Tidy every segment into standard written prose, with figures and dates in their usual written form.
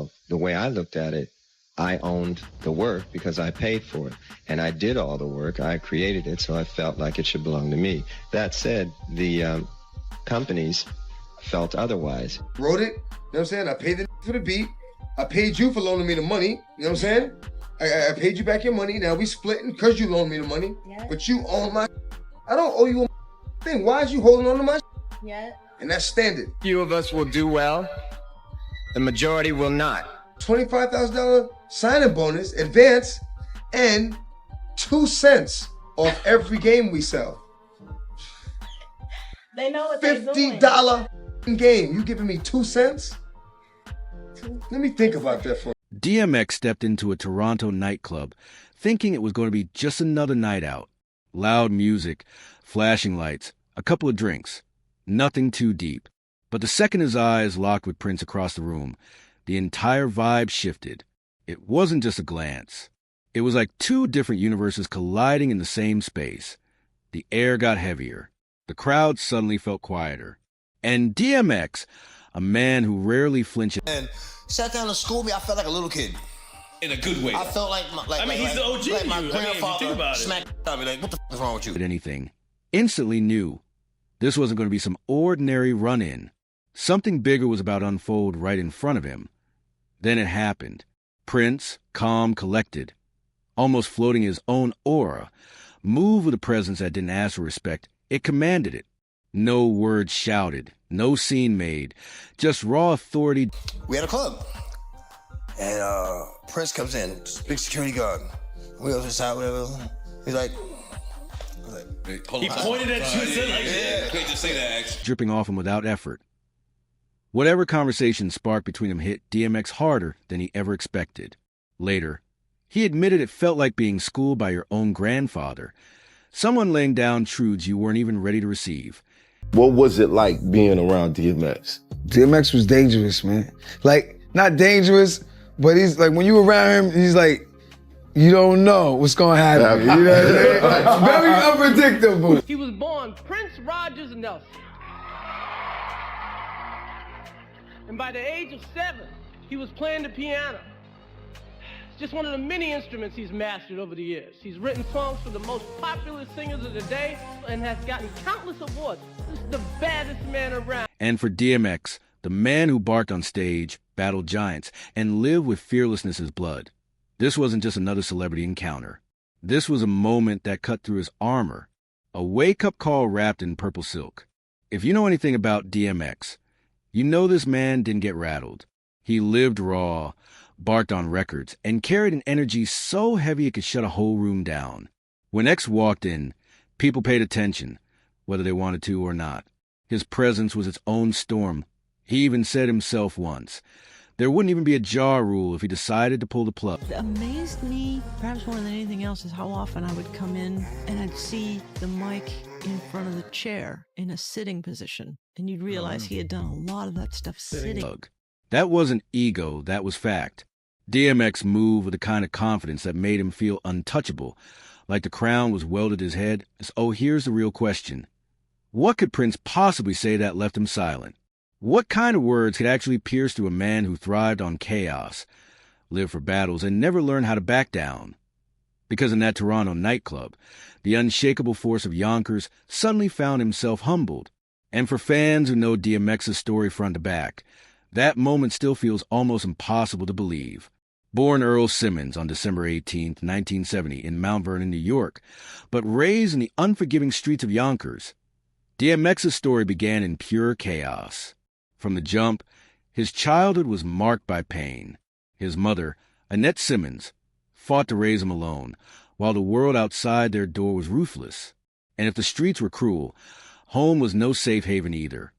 well, the way I looked at it, I owned the work because I paid for it. And I did all the work. I created it, so I felt like it should belong to me. That said, the companies felt otherwise. Wrote it, you know what I'm saying? I paid the for the beat. I paid you for loaning me the money, you know what I'm saying? I paid you back your money. Now we splitting because you loaned me the money. Yeah. But you own my I don't owe you a thing. Why is you holding on to my Yeah. And that's standard. Few of us will do well. The majority will not. $25,000 signing bonus, advance, and 2 cents off every game we sell. They know what they're doing. $50 game. You giving me 2 cents? Let me think about that for a DMX stepped into a Toronto nightclub thinking it was going to be just another night out. Loud music, flashing lights, a couple of drinks. Nothing too deep. But the second his eyes locked with Prince across the room, the entire vibe shifted. It wasn't just a glance. It was like two different universes colliding in the same space. The air got heavier. The crowd suddenly felt quieter. And DMX, a man who rarely flinches, and sat down and schooled me. I felt like a little kid. In a good way. I felt like he's the OG. Like my grandfather smacked me like, what the f is wrong with you? anything, instantly knew this wasn't going to be some ordinary run-in. Something bigger was about to unfold right in front of him. Then it happened. Prince, calm, collected, almost floating his own aura, moved with a presence that didn't ask for respect. It commanded it. No words shouted, no scene made, just raw authority. We had a club, and Prince comes in, big security guard. We was inside, whatever. He's like, he pointed at you and said, like, yeah, can't just say that, actually. Dripping off him without effort. Whatever conversation sparked between them hit DMX harder than he ever expected. Later, he admitted it felt like being schooled by your own grandfather, someone laying down truths you weren't even ready to receive. What was it like being around DMX? DMX was dangerous, man. Like, not dangerous, but he's like, when you around him, he's like, you don't know what's gonna happen. You know what I'm saying? Very unpredictable. He was born Prince Rogers Nelson. And by the age of 7, he was playing the piano. It's just one of the many instruments he's mastered over the years. He's written songs for the most popular singers of the day and has gotten countless awards. This is the baddest man around. And for DMX, the man who barked on stage, battled giants, and lived with fearlessness as blood. This wasn't just another celebrity encounter. This was a moment that cut through his armor, a wake-up call wrapped in purple silk. If you know anything about DMX, you know this man didn't get rattled. He lived raw, barked on records, and carried an energy so heavy it could shut a whole room down. When X walked in, people paid attention, whether they wanted to or not. His presence was its own storm. He even said himself once, there wouldn't even be a jar rule if he decided to pull the plug. What amazed me, perhaps more than anything else, is how often I would come in and I'd see the mic in front of the chair in a sitting position. And you'd realize he had done a lot of that stuff sitting. That wasn't ego, that was fact. DMX moved with a kind of confidence that made him feel untouchable, like the crown was welded to his head. Oh, here's the real question. What could Prince possibly say that left him silent? What kind of words could actually pierce through a man who thrived on chaos, lived for battles, and never learned how to back down? Because in that Toronto nightclub, the unshakable force of Yonkers suddenly found himself humbled. And for fans who know DMX's story front to back, that moment still feels almost impossible to believe. Born Earl Simmons on December 18, 1970 in Mount Vernon, New York, but raised in the unforgiving streets of Yonkers, DMX's story began in pure chaos. From the jump, his childhood was marked by pain. His mother, Annette Simmons, fought to raise him alone, while the world outside their door was ruthless. And if the streets were cruel, home was no safe haven either.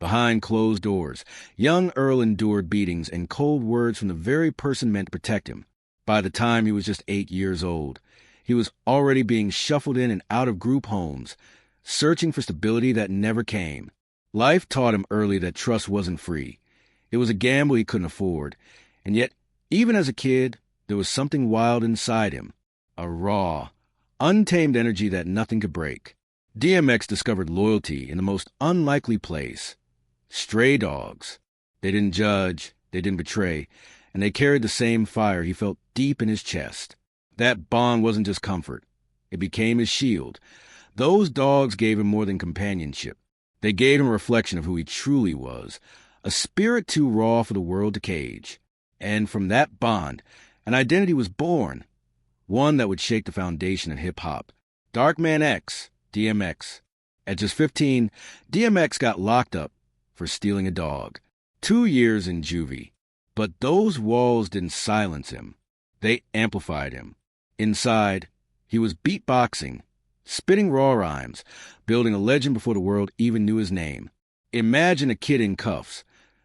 Behind closed doors, young Earl endured beatings and cold words from the very person meant to protect him. By the time he was just 8 years old, he was already being shuffled in and out of group homes, searching for stability that never came. Life taught him early that trust wasn't free. It was a gamble he couldn't afford. And yet, even as a kid, there was something wild inside him, a raw, untamed energy that nothing could break. DMX discovered loyalty in the most unlikely place. Stray dogs. They didn't judge, They didn't betray, and they carried the same fire he felt deep in his chest. That bond wasn't just comfort. It became his shield. Those dogs gave him more than companionship. They gave him a reflection of who he truly was, a spirit too raw for the world to cage. And from that bond, an identity was born, one that would shake the foundation of hip-hop. Darkman X, DMX. At just 15, DMX got locked up for stealing a dog. 2 years in juvie. But those walls didn't silence him. They amplified him. Inside, he was beatboxing, spitting raw rhymes, building a legend before the world even knew his name. Imagine a kid in cuffs,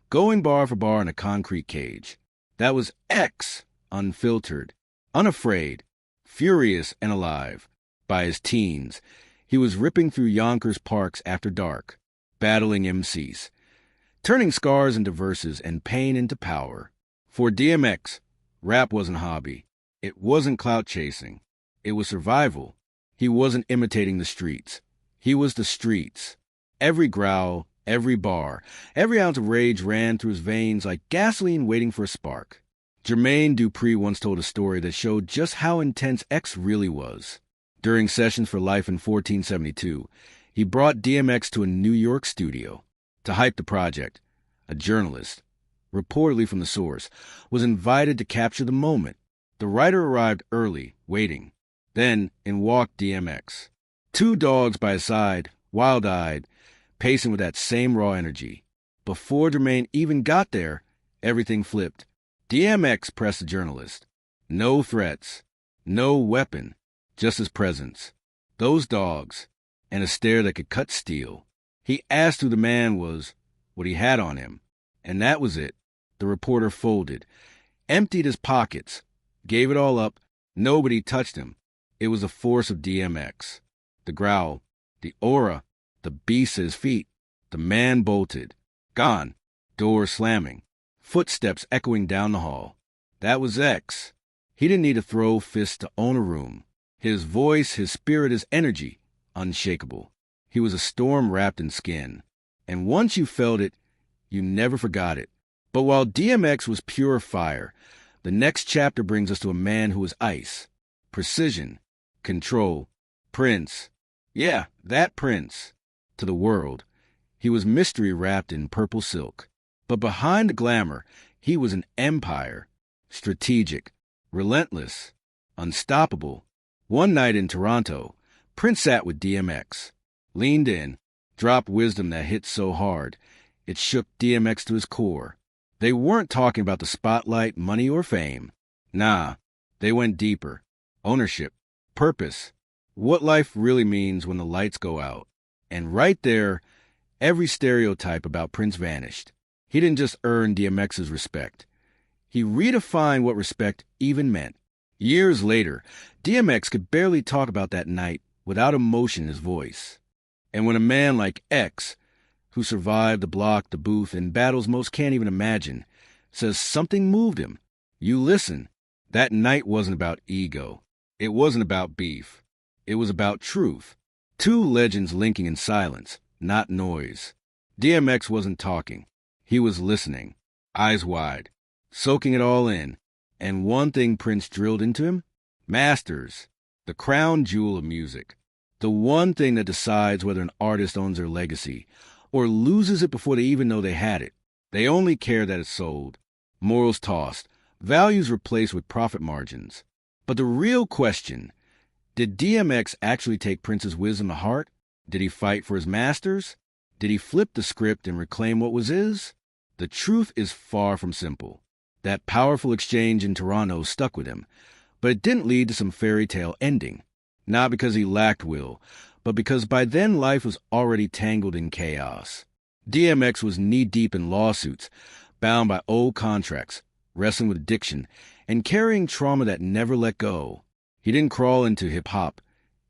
going bar for bar in a concrete cage. That was X, unfiltered, unafraid, furious and alive. By his teens, he was ripping through Yonkers parks after dark, battling MCs, turning scars into verses and pain into power. For DMX, rap wasn't a hobby. It wasn't clout chasing. It was survival. He wasn't imitating the streets. He was the streets. Every growl, every bar, every ounce of rage ran through his veins like gasoline waiting for a spark. Jermaine Dupri once told a story that showed just how intense X really was. During sessions for Life in 1472, he brought DMX to a New York studio. To hype the project, a journalist, reportedly from the source, was invited to capture the moment. The writer arrived early, waiting. Then in walked DMX. 2 dogs by his side, wild-eyed, pacing with that same raw energy. Before Jermaine even got there, everything flipped. DMX pressed the journalist. No threats, no weapon, just his presence. Those dogs, and a stare that could cut steel. He asked who the man was, what he had on him, and that was it. The reporter folded, emptied his pockets, gave it all up. Nobody touched him. It was the force of DMX. The growl, the aura, the beast at his feet. The man bolted. Gone. Door slamming. Footsteps echoing down the hall. That was X. He didn't need to throw fists to own a room. His voice, his spirit, his energy, unshakable. He was a storm wrapped in skin. And once you felt it, you never forgot it. But while DMX was pure fire, the next chapter brings us to a man who was ice. Precision, control, Prince. Yeah, that Prince. To the world, he was mystery wrapped in purple silk. But behind the glamour, he was an empire. Strategic, relentless, unstoppable. One night in Toronto, Prince sat with DMX, leaned in, dropped wisdom that hit so hard, it shook DMX to his core. They weren't talking about the spotlight, money, or fame. Nah, they went deeper. Ownership, purpose, what life really means when the lights go out. And right there, every stereotype about Prince vanished. He didn't just earn DMX's respect. He redefined what respect even meant. Years later, DMX could barely talk about that night without emotion in his voice. And when a man like X, who survived the block, the booth, and battles most can't even imagine, says something moved him, you listen. That night wasn't about ego. It wasn't about beef. It was about truth. 2 legends linking in silence, not noise. DMX wasn't talking. He was listening, eyes wide, soaking it all in. And one thing Prince drilled into him? Masters, the crown jewel of music. The one thing that decides whether an artist owns their legacy or loses it before they even know they had it. They only care that it's sold. Morals tossed, values replaced with profit margins. But the real question, did DMX actually take Prince's wisdom to heart? Did he fight for his masters? Did he flip the script and reclaim what was his? The truth is far from simple. That powerful exchange in Toronto stuck with him, but it didn't lead to some fairy tale ending. Not because he lacked will, but because by then life was already tangled in chaos. DMX was knee-deep in lawsuits, bound by old contracts, wrestling with addiction, and carrying trauma that never let go. He didn't crawl into hip-hop.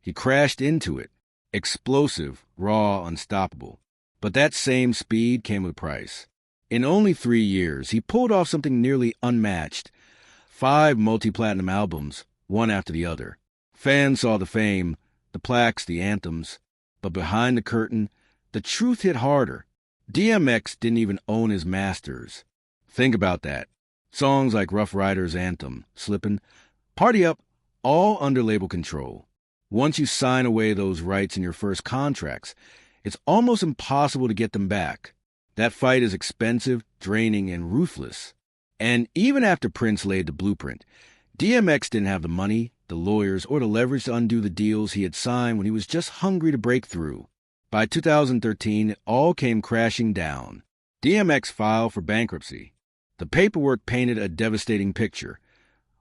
He crashed into it. Explosive, raw, unstoppable. But that same speed came with a price. In only 3 years, he pulled off something nearly unmatched. 5 multi-platinum albums, one after the other. Fans saw the fame, the plaques, the anthems. But behind the curtain, the truth hit harder. DMX didn't even own his masters. Think about that. Songs like Rough Riders' Anthem, Slippin', Party Up, all under label control. Once you sign away those rights in your first contracts, it's almost impossible to get them back. That fight is expensive, draining, and ruthless. And even after Prince laid the blueprint, DMX didn't have the money, the lawyers, or the leverage to undo the deals he had signed when he was just hungry to break through. By 2013, it all came crashing down. DMX filed for bankruptcy. The paperwork painted a devastating picture.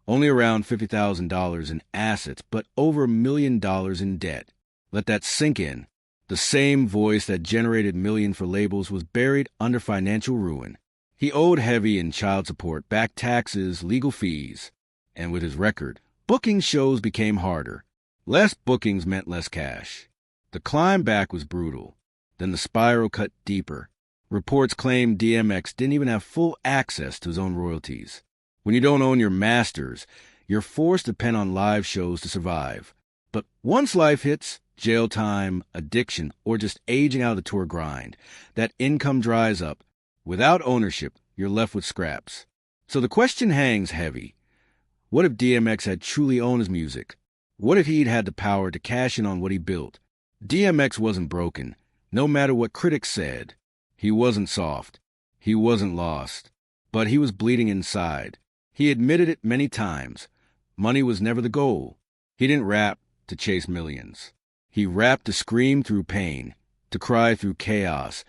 Only around $50,000 in assets, but over $1 million in debt. Let that sink in. The same voice that generated millions for labels was buried under financial ruin. He owed heavy in child support, back taxes, legal fees. And with his record, booking shows became harder. Less bookings meant less cash. The climb back was brutal. Then the spiral cut deeper. Reports claimed DMX didn't even have full access to his own royalties. When you don't own your masters, you're forced to depend on live shows to survive. But once life hits, jail time, addiction, or just aging out of the tour grind, that income dries up. Without ownership, you're left with scraps. So the question hangs heavy. What if DMX had truly owned his music? What if he'd had the power to cash in on what he built? DMX wasn't broken, no matter what critics said. He wasn't soft. He wasn't lost. But he was bleeding inside. He admitted it many times. Money was never the goal. He didn't rap to chase millions. He rapped to scream through pain, to cry through chaos,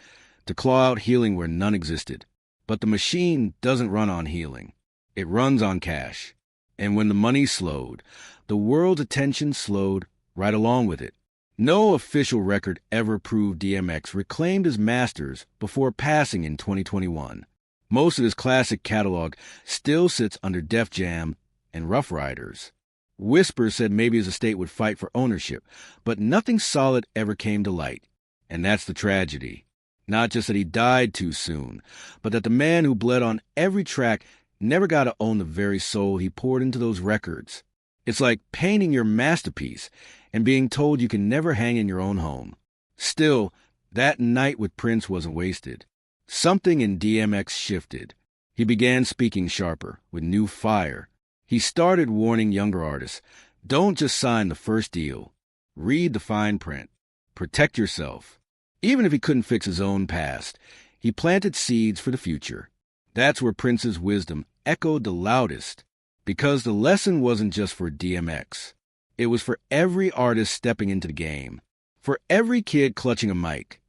to claw out healing where none existed. But the machine doesn't run on healing. It runs on cash. And when the money slowed, the world's attention slowed right along with it. No official record ever proved DMX reclaimed his masters before passing in 2021. Most of his classic catalog still sits under Def Jam and Rough Riders. Whispers said maybe his estate would fight for ownership, but nothing solid ever came to light. And that's the tragedy. Not just that he died too soon, but that the man who bled on every track never got to own the very soul he poured into those records. It's like painting your masterpiece and being told you can never hang in your own home. Still, that night with Prince wasn't wasted. Something in DMX shifted. He began speaking sharper, with new fire. He started warning younger artists, don't just sign the first deal. Read the fine print. Protect yourself. Even if he couldn't fix his own past, he planted seeds for the future. That's where Prince's wisdom echoed the loudest, because the lesson wasn't just for DMX. It was for every artist stepping into the game, for every kid clutching a mic.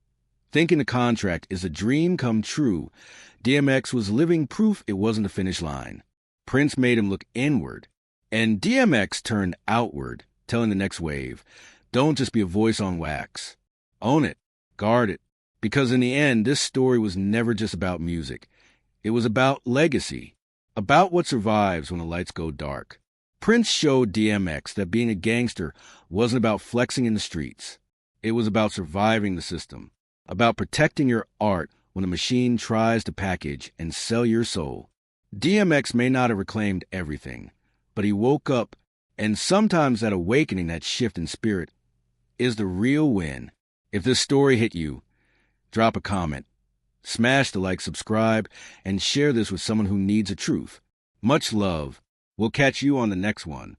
Thinking the contract is a dream come true, DMX was living proof it wasn't a finish line. Prince made him look inward, and DMX turned outward, telling the next wave, don't just be a voice on wax. Own it, guard it, because in the end, this story was never just about music. It was about legacy, about what survives when the lights go dark. Prince showed DMX that being a gangster wasn't about flexing in the streets. It was about surviving the system, about protecting your art when a machine tries to package and sell your soul. DMX may not have reclaimed everything, but he woke up, and sometimes that awakening, that shift in spirit, is the real win. If this story hit you, drop a comment, smash the like, subscribe, and share this with someone who needs the truth. Much love. We'll catch you on the next one.